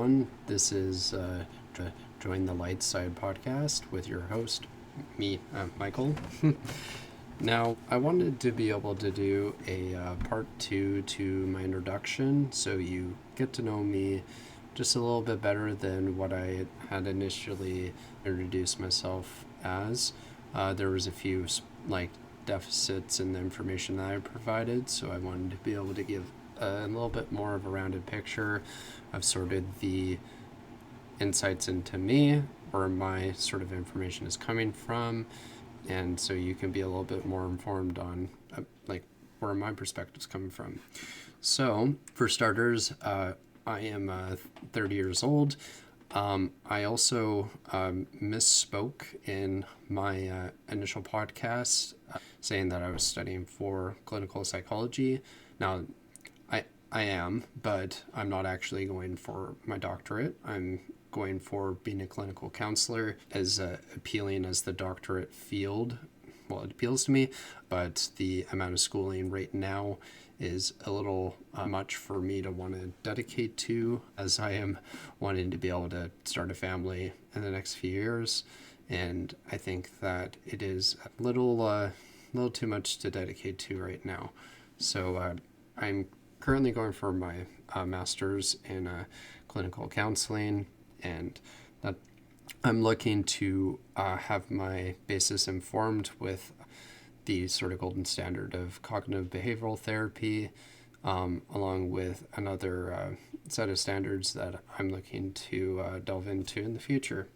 everyone. This is Join the Light Side podcast with your host, me, Michael. Now, I wanted to be able to do a part 2 to my introduction so you get to know me just a little bit better than what I had initially introduced myself as. There was a few deficits in the information that I provided, so I wanted to be able to give a little bit more of a rounded picture of sort of the insights into me, where my sort of information is coming from, and so you can be a little bit more informed on where my perspective is coming from. So for starters, I am 30 years old. I also misspoke in my initial podcast saying that I was studying for clinical psychology. Now, I am, but I'm not actually going for my doctorate. I'm going for being a clinical counselor. As appealing as the doctorate field, well, it appeals to me, but the amount of schooling right now is a little much for me to want to dedicate to, as I am wanting to be able to start a family in the next few years. And I think that it is a little too much to dedicate to right now. So I'm currently going for my master's in clinical counseling, and that I'm looking to have my basis informed with the sort of golden standard of cognitive behavioral therapy, along with another set of standards that I'm looking to delve into in the future.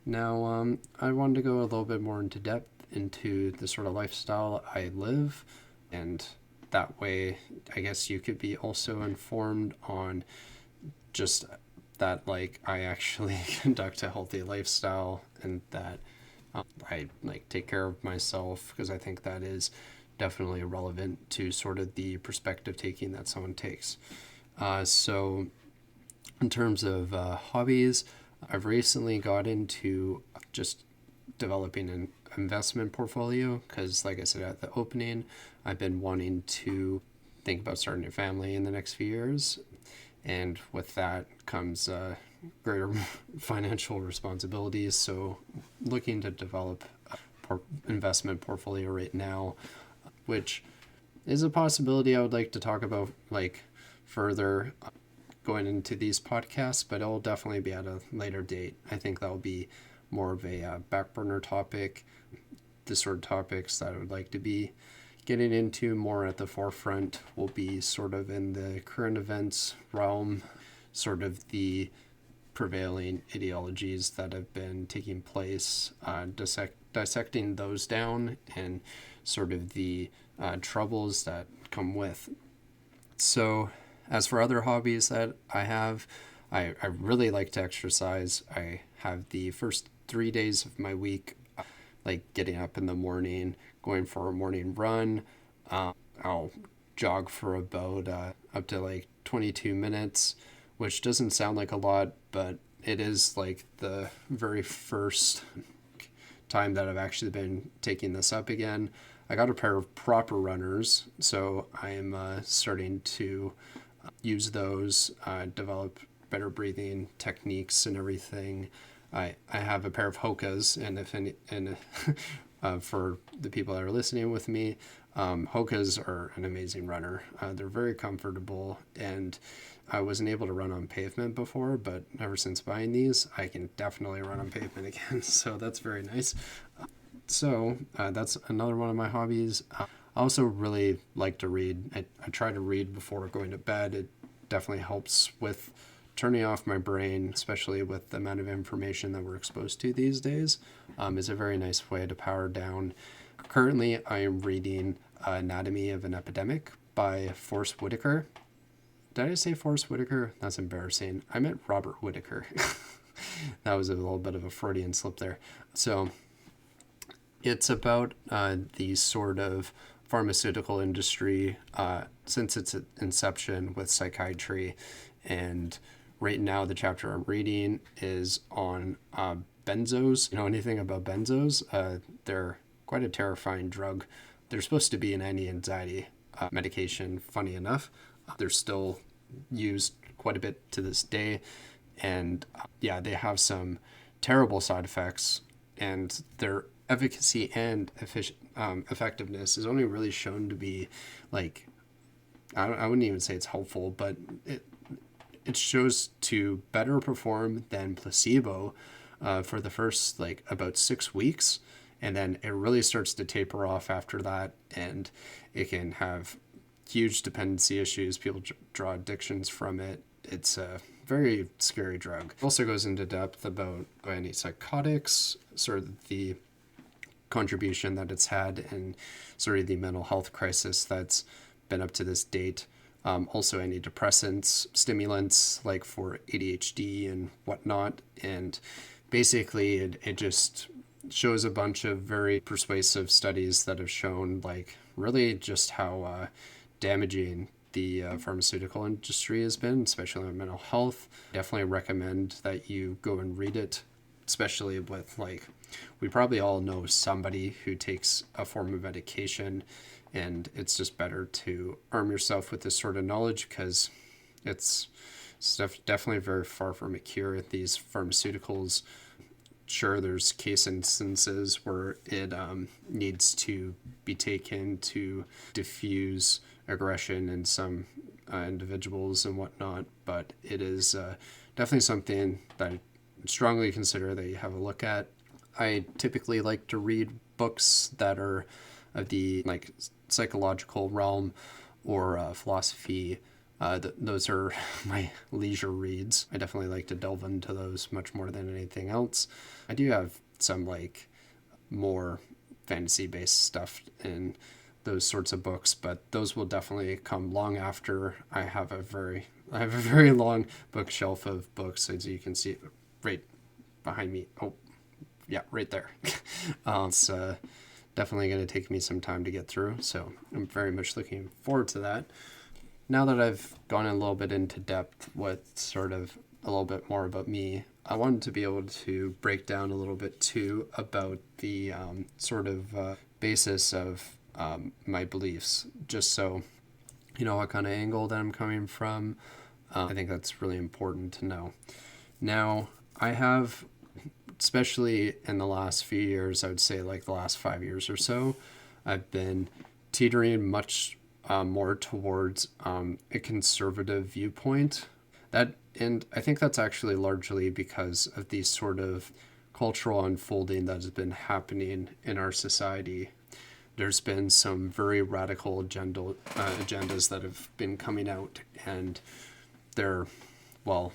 Now, I wanted to go a little bit more into depth into the sort of lifestyle I live, and that way I guess you could be also informed on just that I actually conduct a healthy lifestyle, and that I take care of myself, because I think that is definitely relevant to sort of the perspective taking that someone takes. So in terms of hobbies, I've recently got into just developing an investment portfolio, because like I said at the opening, I've been wanting to think about starting a family in the next few years, and with that comes greater financial responsibilities. So looking to develop a investment portfolio right now, which is a possibility I would like to talk about further going into these podcasts, but it'll definitely be at a later date. I think that'll be more of a back burner topic. The sort of topics that I would like to be getting into more at the forefront will be sort of in the current events realm, sort of the prevailing ideologies that have been taking place, dissecting those down, and sort of the troubles that come with. So as for other hobbies that I have, I really like to exercise. I have the first 3 days of my week, getting up in the morning, going for a morning run. I'll jog for about up to 22 minutes, which doesn't sound like a lot, but it is the very first time that I've actually been taking this up again. I got a pair of proper runners, so I'm starting to use those, develop better breathing techniques and everything. I have a pair of Hokas, and for the people that are listening with me, Hokas are an amazing runner. They're very comfortable, and I wasn't able to run on pavement before, but ever since buying these, I can definitely run on pavement again. So that's very nice. So that's another one of my hobbies. I also really like to read. I try to read before going to bed. It definitely helps with turning off my brain, especially with the amount of information that we're exposed to these days. Is a very nice way to power down. Currently, I am reading Anatomy of an Epidemic by Forrest Whitaker. Did I say Forrest Whitaker? That's embarrassing. I meant Robert Whitaker. That was a little bit of a Freudian slip there. So it's about the sort of pharmaceutical industry since its inception with psychiatry. And right now, the chapter I'm reading is on benzos. You know anything about benzos? They're quite a terrifying drug. They're supposed to be an anti-anxiety medication, funny enough. They're still used quite a bit to this day, And yeah, they have some terrible side effects, and their efficacy and effectiveness is only really shown to be like, I wouldn't even say it's helpful, but it shows to better perform than placebo for the first like about 6 weeks, and then it really starts to taper off after that, and it can have huge dependency issues. People draw addictions from it. It's a very scary drug. It also goes into depth about antipsychotics, sort of the contribution that it's had in sort of the mental health crisis that's been up to this date. Also antidepressants, stimulants like for ADHD and whatnot. And basically it just shows a bunch of very persuasive studies that have shown like really just how damaging the pharmaceutical industry has been, especially on mental health. Definitely recommend that you go and read it, especially with like, we probably all know somebody who takes a form of medication, and it's just better to arm yourself with this sort of knowledge because it's definitely very far from a cure. These pharmaceuticals, sure, there's case instances where it needs to be taken to diffuse aggression in some individuals and whatnot, but it is definitely something that I strongly consider that you have a look at. I typically like to read books that are of the like psychological realm or philosophy. Those are my leisure reads. I definitely like to delve into those much more than anything else. I do have some like more fantasy based stuff in those sorts of books, but those will definitely come long after I have a very long bookshelf of books, as you can see right behind me. Oh, yeah, right there. It's definitely going to take me some time to get through, so I'm very much looking forward to that. Now that I've gone a little bit into depth with sort of a little bit more about me, I wanted to be able to break down a little bit too about the sort of basis of my beliefs, just so you know what kind of angle that I'm coming from. I think that's really important to know. Now, I have, especially in the last few years, I would say like the last 5 years or so, I've been teetering much more towards a conservative viewpoint. And I think that's actually largely because of the sort of cultural unfolding that has been happening in our society. There's been some very radical agendas that have been coming out, and they're, well,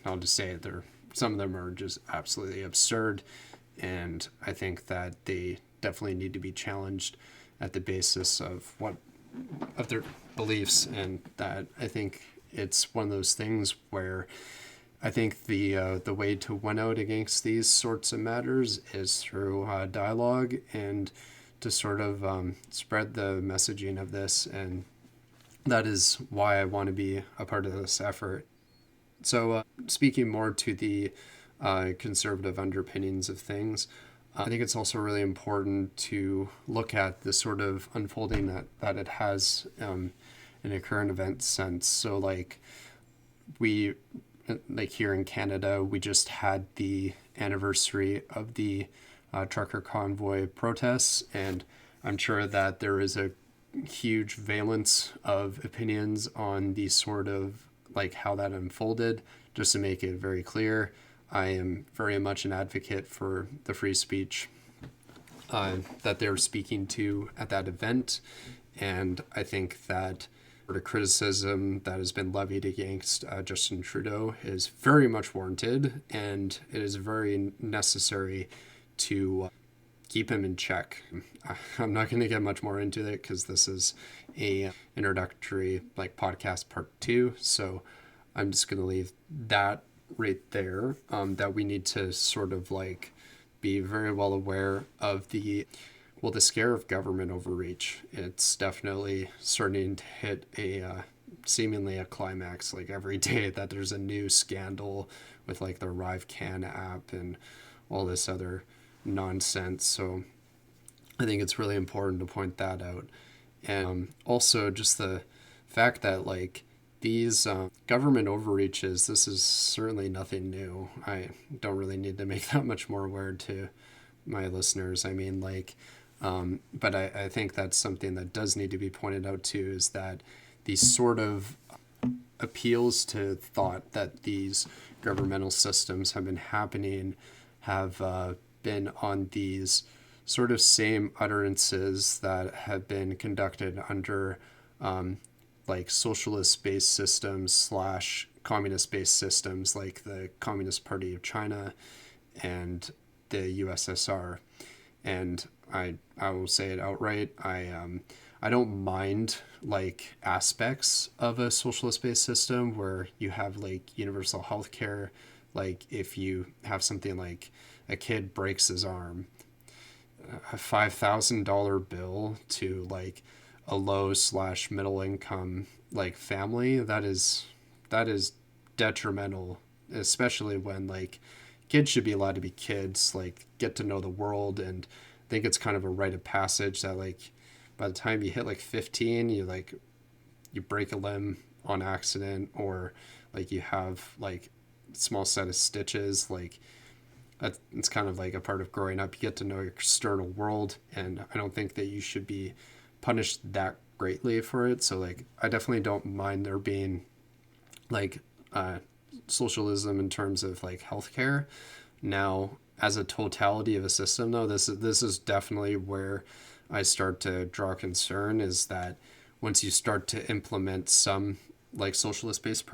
I'll just say it, some of them are just absolutely absurd, and I think that they definitely need to be challenged at the basis of their beliefs. And that I think it's one of those things where I think the way to win out against these sorts of matters is through dialogue, and to sort of spread the messaging of this, and that is why I want to be a part of this effort. So speaking more to the conservative underpinnings of things, I think it's also really important to look at the sort of unfolding that it has in a current event sense. So like here in Canada, we just had the anniversary of the trucker convoy protests, and I'm sure that there is a huge valence of opinions on the sort of like how that unfolded. Just to make it very clear, I am very much an advocate for the free speech that they're speaking to at that event, and I think that the criticism that has been levied against Justin Trudeau is very much warranted, and it is very necessary to keep him in check. I'm not going to get much more into it because this is a introductory like podcast part 2, so I'm just going to leave that right there. That we need to sort of like be very well aware of the scare of government overreach. It's definitely starting to hit seemingly a climax, like every day that there's a new scandal with like the ArriveCan app and all this other nonsense. So I think it's really important to point that out. And also just the fact that like These government overreaches, this is certainly nothing new. I don't really need to make that much more aware to my listeners. I mean, like, but I think that's something that does need to be pointed out too, is that these sort of appeals to thought that these governmental systems have been happening have been on these sort of same utterances that have been conducted under like socialist-based systems slash communist-based systems like the Communist Party of China and the USSR. And I will say it outright. I don't mind like aspects of a socialist-based system where you have like universal health care. Like if you have something like a kid breaks his arm, a $5,000 bill to like a low slash middle income like family, that is detrimental, especially when like kids should be allowed to be kids, like get to know the world. And I think it's kind of a rite of passage that like by the time you hit like 15, you break a limb on accident, or like you have like small set of stitches. Like it's kind of like a part of growing up. You get to know your external world, and I don't think that you should be punished that greatly for it. So like I definitely don't mind there being like socialism in terms of like healthcare. Now, as a totality of a system, though, this is definitely where I start to draw concern, is that once you start to implement some like socialist based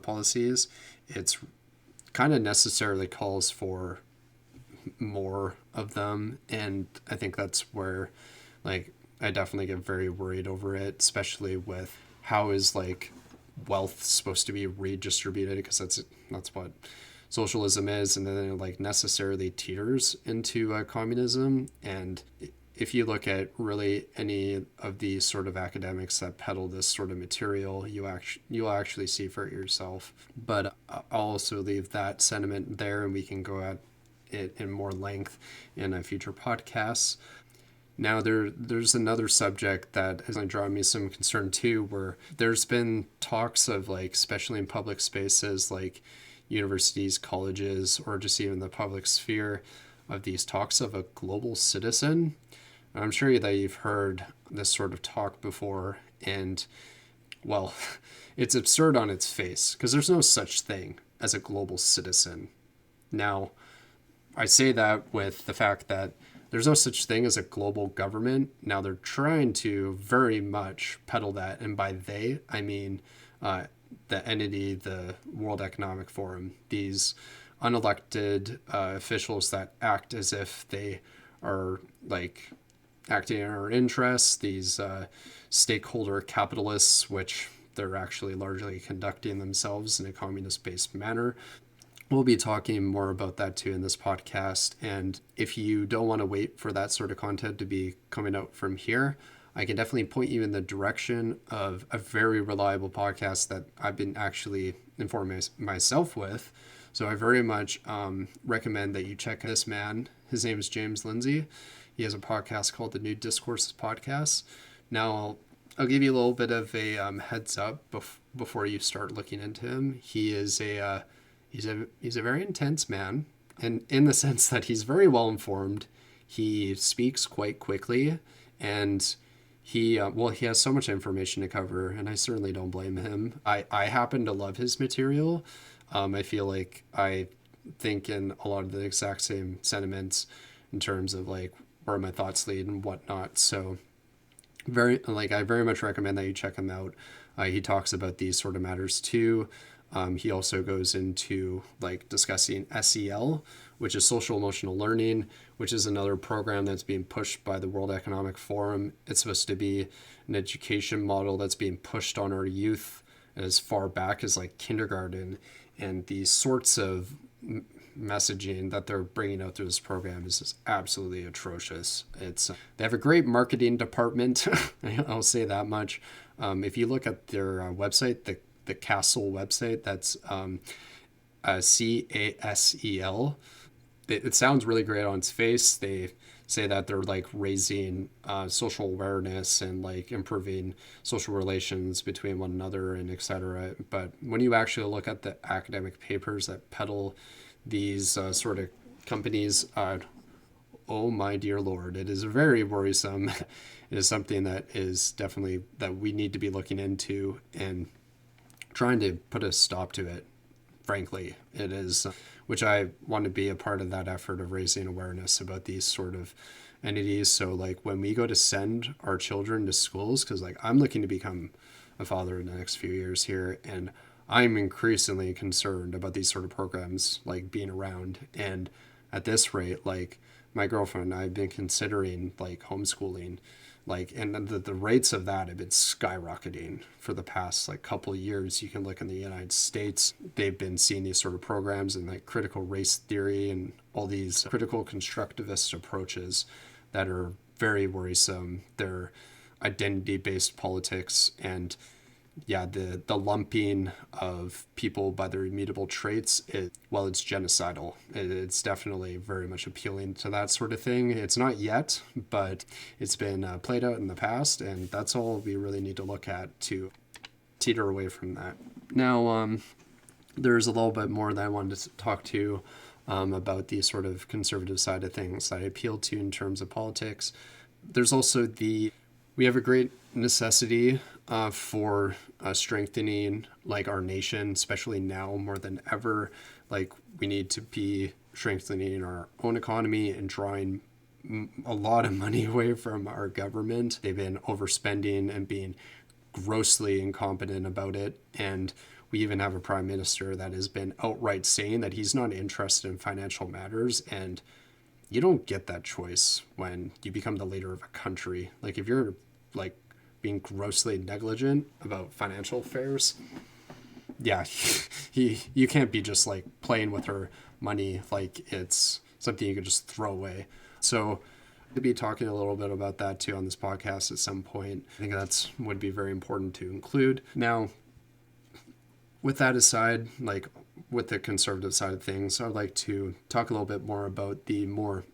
policies, it's kind of necessarily calls for more of them. And I think that's where like I definitely get very worried over it, especially with how is like wealth supposed to be redistributed, because that's what socialism is. And then it like necessarily teeters into communism. And if you look at really any of these sort of academics that peddle this sort of material, you'll actually see for it yourself. But I'll also leave that sentiment there, and we can go at it in more length in a future podcasts. Now there's another subject that has drawn me some concern too, where there's been talks of like, especially in public spaces like universities, colleges, or just even the public sphere, of these talks of a global citizen. I'm sure that you've heard this sort of talk before, and well, it's absurd on its face because there's no such thing as a global citizen. Now, I say that with the fact that there's no such thing as a global government. Now, they're trying to very much peddle that, and by they, I mean the entity, the World Economic Forum, these unelected officials that act as if they are like acting in our interests, these stakeholder capitalists, which they're actually largely conducting themselves in a communist-based manner. We'll be talking more about that too in this podcast. And if you don't want to wait for that sort of content to be coming out from here, I can definitely point you in the direction of a very reliable podcast that I've been actually informing myself with. So I very much recommend that you check this man. His name is James Lindsay. He has a podcast called the New Discourses Podcast. Now, I'll give you a little bit of a heads up before you start looking into him. He is he's a very intense man, and in the sense that he's very well informed. He speaks quite quickly, and he has so much information to cover, and I certainly don't blame him. I happen to love his material. I feel like I think in a lot of the exact same sentiments in terms of like where my thoughts lead and whatnot. So I very much recommend that you check him out. He talks about these sort of matters too. He also goes into like discussing SEL, which is social emotional learning, which is another program that's being pushed by the World Economic Forum. It's supposed to be an education model that's being pushed on our youth as far back as like kindergarten. And these sorts of messaging that they're bringing out through this program is just absolutely atrocious. They have a great marketing department. I'll say that much. If you look at their website, the Castle website, that's CASEL. It sounds really great on its face. They say that they're like raising social awareness and like improving social relations between one another and etc. But when you actually look at the academic papers that peddle these sort of companies, oh my dear Lord, it is very worrisome. It is something that is definitely that we need to be looking into and trying to put a stop to it. Frankly, it is, which I want to be a part of that effort of raising awareness about these sort of entities. So like when we go to send our children to schools, because like I'm looking to become a father in the next few years here, and I'm increasingly concerned about these sort of programs like being around. And at this rate, like my girlfriend and I have been considering like homeschooling, like, and the rates of that have been skyrocketing for the past like couple of years. You can look in the United States, they've been seeing these sort of programs and like critical race theory and all these critical constructivist approaches that are very worrisome. They're identity based politics, and yeah, the lumping of people by their immutable traits, it's genocidal. It's definitely very much appealing to that sort of thing. It's not yet, but it's been played out in the past, and that's all we really need to look at to teeter away from that. Now, there's a little bit more that I wanted to talk to about the sort of conservative side of things that I appeal to in terms of politics. There's also we have a great necessity for strengthening like our nation, especially now more than ever. Like we need to be strengthening our own economy and drawing a lot of money away from our government. They've been overspending and being grossly incompetent about it. And we even have a prime minister that has been outright saying that he's not interested in financial matters. And you don't get that choice when you become the leader of a country. Like if you're like being grossly negligent about financial affairs, yeah, you can't be just like playing with her money like it's something you could just throw away. So to be talking a little bit about that too on this podcast at some point. I think that's would be very important to include. Now, with that aside, like with the conservative side of things, I'd like to talk a little bit more about the more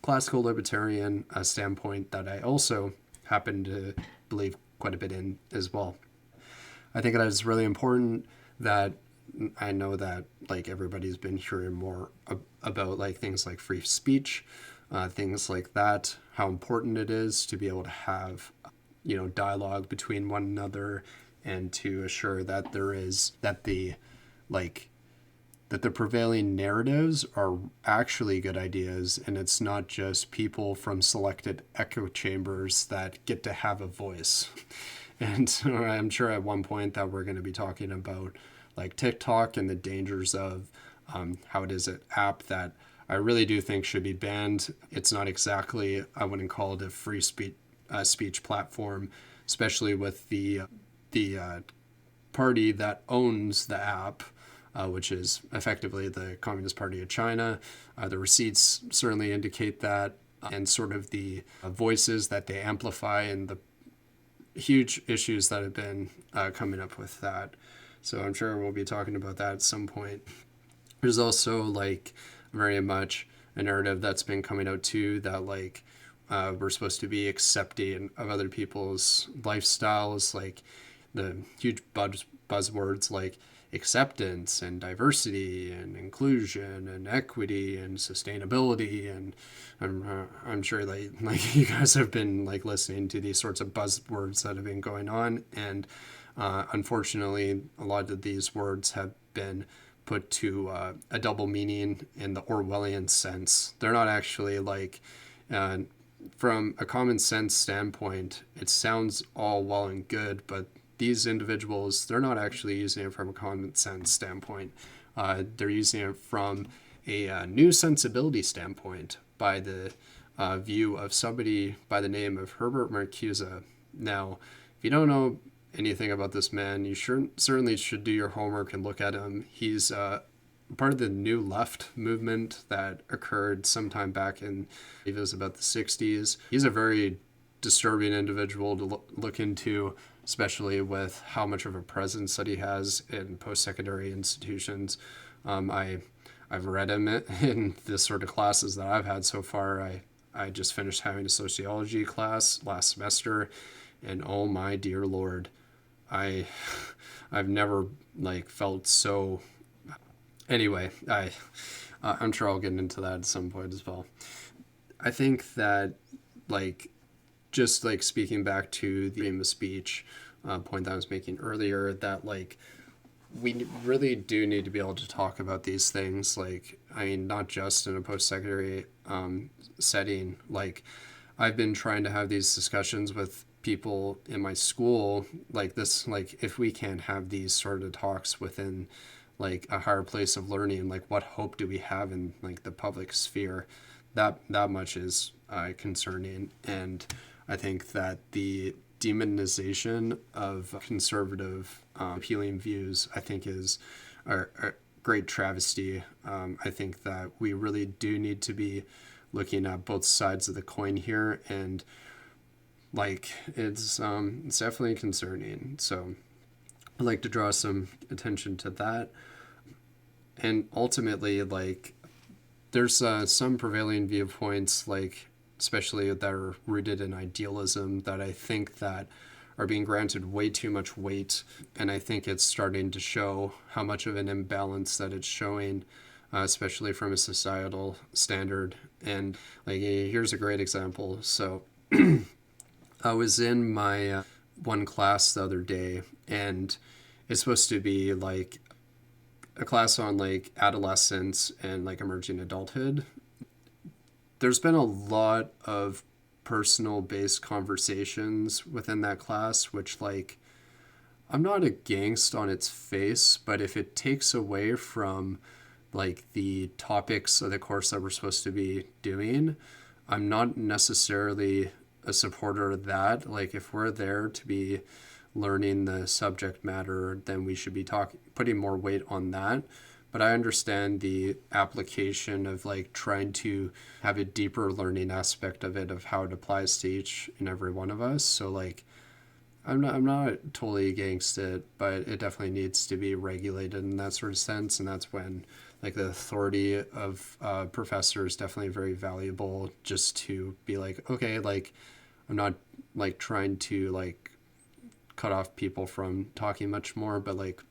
classical libertarian standpoint that I also happen to believe quite a bit in as well. I think that it's really important that I know that like everybody's been hearing more about like things like free speech, things like that, how important it is to be able to have, dialogue between one another and to assure that the prevailing narratives are actually good ideas, and it's not just people from selected echo chambers that get to have a voice. And I'm sure at one point that we're going to be talking about like TikTok and the dangers of how it is an app that I really do think should be banned. It's not exactly, I wouldn't call it a free speech platform, especially with the party that owns the app, which is effectively the Communist Party of China. The receipts certainly indicate that, and sort of the voices that they amplify and the huge issues that have been coming up with that. So I'm sure we'll be talking about that at some point. There's also like very much a narrative that's been coming out too that like we're supposed to be accepting of other people's lifestyles, like the huge buzzwords like acceptance and diversity and inclusion and equity and sustainability. And I'm sure like you guys have been like listening to these sorts of buzzwords that have been going on, and unfortunately a lot of these words have been put to a double meaning in the Orwellian sense. They're not actually like from a common sense standpoint, it sounds all well and good, but these individuals, they're not actually using it from a common sense standpoint. They're using it from a new sensibility standpoint by the view of somebody by the name of Herbert Marcuse. Now, if you don't know anything about this man, you certainly should do your homework and look at him. He's part of the New Left movement that occurred sometime back in, I believe it was about the 60s. He's a very disturbing individual to look into, especially with how much of a presence that he has in post-secondary institutions. I've read him in the sort of classes that I've had so far. I just finished having a sociology class last semester, and oh my dear Lord, I I've never like felt so. Anyway, I'm sure I'll get into that at some point as well. I think that like just like speaking back to the freedom of speech point that I was making earlier, that like we really do need to be able to talk about these things. Like, I mean, not just in a post-secondary setting. Like, I've been trying to have these discussions with people in my school, like this, like if we can't have these sort of talks within like a higher place of learning, like what hope do we have in like the public sphere? That much is concerning, and I think that the demonization of conservative appealing views, I think, is a great travesty. I think that we really do need to be looking at both sides of the coin here, and like it's definitely concerning. So I'd like to draw some attention to that, and ultimately, like there's some prevailing viewpoints, like especially that are rooted in idealism, that I think that are being granted way too much weight, and I think it's starting to show how much of an imbalance that it's showing, especially from a societal standard. And like here's a great example. So I was in my one class the other day, and it's supposed to be like a class on like adolescence and like emerging adulthood. There's been a lot of personal based conversations within that class, which like I'm not against on its face, but if it takes away from like the topics of the course that we're supposed to be doing, I'm not necessarily a supporter of that. Like if we're there to be learning the subject matter, then we should be putting more weight on that. But I understand the application of like trying to have a deeper learning aspect of it, of how it applies to each and every one of us. So like I'm not totally against it, but it definitely needs to be regulated in that sort of sense. And that's when like the authority of professors definitely very valuable, just to be like, okay, like I'm not like trying to like cut off people from talking much more, but like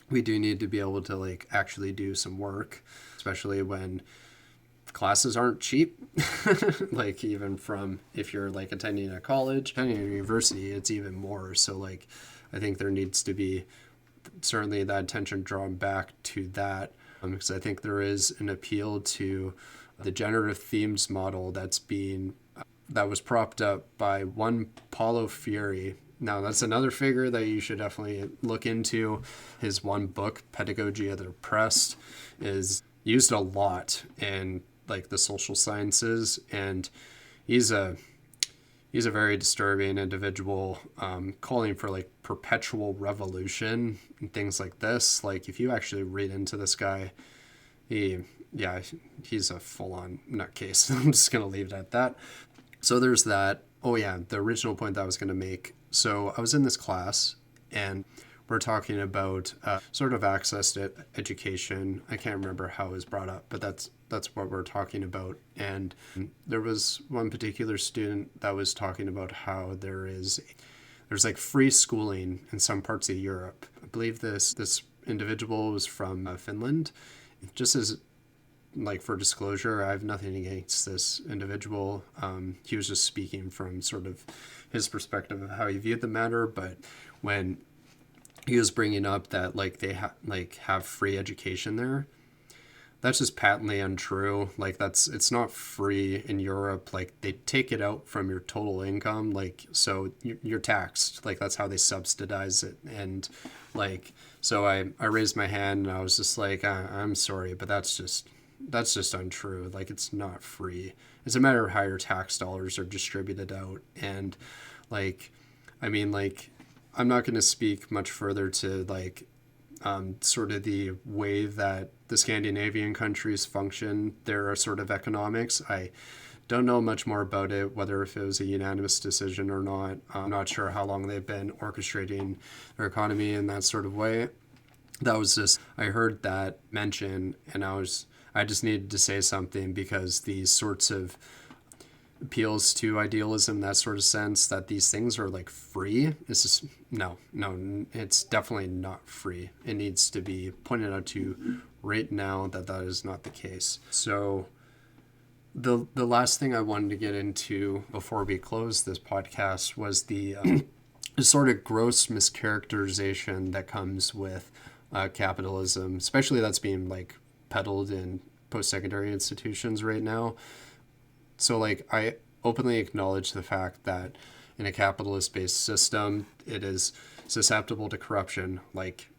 we do need to be able to like actually do some work, especially when classes aren't cheap. Like even from if you're like attending a college, attending a university, it's even more. So like I think there needs to be certainly that attention drawn back to that, because I think there is an appeal to the generative themes model that was propped up by one Paulo Freire. Now, that's another figure that you should definitely look into. His one book, Pedagogy of the Oppressed, is used a lot in like the social sciences, and he's a very disturbing individual, calling for like perpetual revolution and things like this. Like if you actually read into this guy, he's a full-on nutcase. I'm just gonna leave it at that. So there's that. Oh yeah, the original point that I was gonna make. So I was in this class, and we're talking about sort of access to education. I can't remember how it was brought up, but that's what we're talking about. And there was one particular student that was talking about how there's like free schooling in some parts of Europe. I believe this individual was from Finland. Just as like for disclosure, I have nothing against this individual. He was just speaking from sort of his perspective of how he viewed the matter. But when he was bringing up that like they have free education there, that's just patently untrue. Like it's not free in Europe. Like they take it out from your total income. Like so you're taxed. Like that's how they subsidize it. And like so I raised my hand and I was just like I'm sorry, but that's just untrue. Like it's not free. It's a matter of how your tax dollars are distributed out. And like I mean like I'm not going to speak much further to like sort of the way that the Scandinavian countries function, their sort of economics. I don't know much more about it, whether if it was a unanimous decision or not. I'm not sure how long they've been orchestrating their economy in that sort of way. That was just, I heard that mention, and I just needed to say something, because these sorts of appeals to idealism, that sort of sense, that these things are like free. It's just no, it's definitely not free. It needs to be pointed out to right now that that is not the case. So the last thing I wanted to get into before we close this podcast was the sort of gross mischaracterization that comes with capitalism, especially that's being like peddled in post-secondary institutions right now. So like I openly acknowledge the fact that in a capitalist-based system, it is susceptible to corruption, like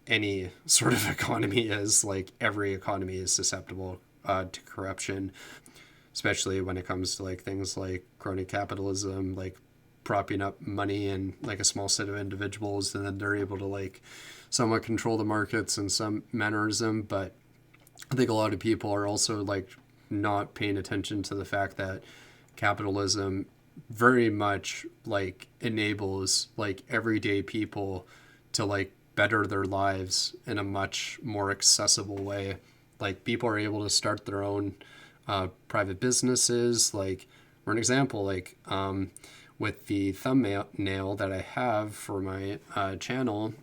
any sort of economy is. Like every economy is susceptible to corruption, especially when it comes to like things like crony capitalism, like propping up money in like a small set of individuals, and then they're able to like somewhat control the markets in some mannerism. But I think a lot of people are also like not paying attention to the fact that capitalism very much like enables like everyday people to like better their lives in a much more accessible way. Like people are able to start their own private businesses. Like for an example, like with the thumbnail that I have for my channel,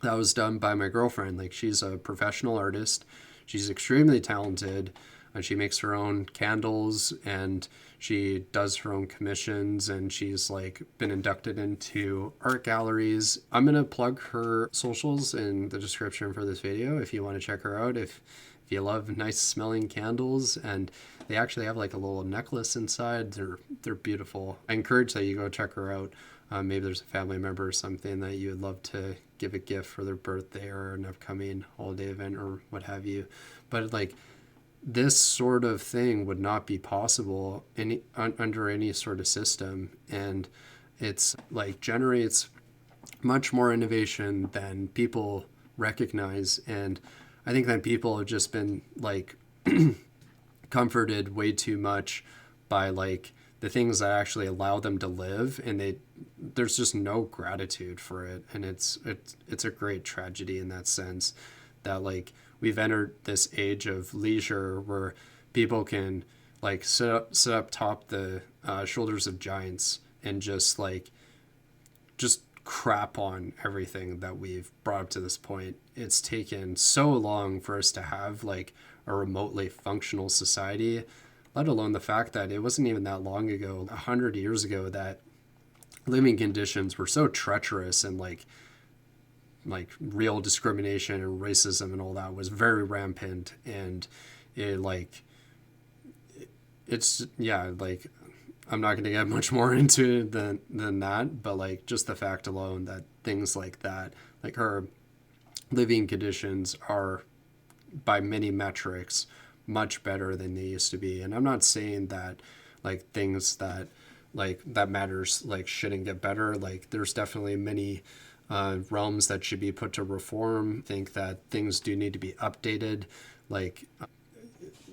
that was done by my girlfriend. Like she's a professional artist. She's extremely talented. And she makes her own candles and she does her own commissions, and she's like been inducted into art galleries. I'm going to plug her socials in the description for this video if you want to check her out. If you love nice smelling candles, and they actually have like a little necklace inside. They're beautiful. I encourage that you go check her out. Maybe there's a family member or something that you would love to give a gift for their birthday or an upcoming holiday event or what have you. But like, this sort of thing would not be possible under any sort of system, and it's like generates much more innovation than people recognize. And I think that people have just been like comforted way too much by like the things that actually allow them to live, and there's just no gratitude for it. And it's a great tragedy in that sense, that like we've entered this age of leisure where people can like sit up top the shoulders of giants and just crap on everything that we've brought up to this point. It's taken so long for us to have like a remotely functional society, let alone the fact that it wasn't even that long ago, 100 years ago, that living conditions were so treacherous, and like real discrimination and racism and all that was very rampant. And it's like I'm not going to get much more into it than that, but like just the fact alone that things like that, like our living conditions are by many metrics much better than they used to be. And I'm not saying that like things that matters like shouldn't get better. Like there's definitely many realms that should be put to reform. I think that things do need to be updated, like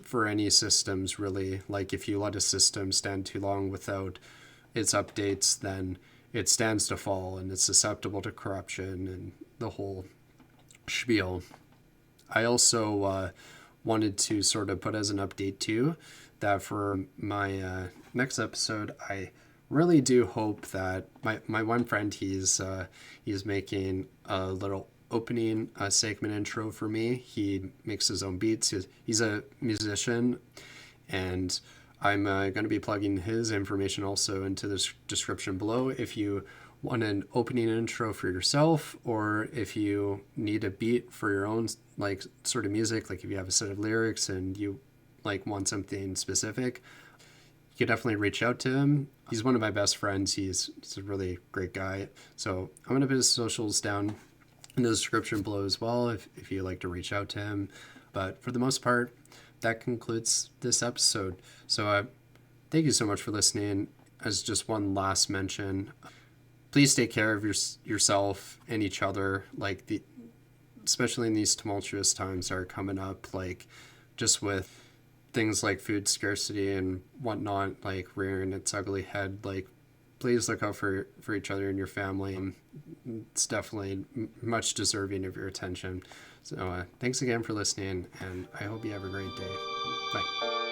for any systems really. Like if you let a system stand too long without its updates, then it stands to fall and it's susceptible to corruption and the whole spiel. I also wanted to sort of put as an update too that for my next episode, I really do hope that my one friend, he's making a little opening segment intro for me. He makes his own beats. He's a musician, and I'm going to be plugging his information also into the description below. If you want an opening intro for yourself, or if you need a beat for your own like sort of music, like if you have a set of lyrics and you like want something specific, you could definitely reach out to him. He's one of my best friends. He's a really great guy. So I'm going to put his socials down in the description below as well if you'd like to reach out to him. But for the most part, that concludes this episode. So thank you so much for listening. As just one last mention, please take care of yourself and each other, like especially in these tumultuous times that are coming up, like just with things like food scarcity and whatnot, like rearing its ugly head. Like please look out for each other and your family. It's definitely much deserving of your attention. So thanks again for listening, and I hope you have a great day. Bye.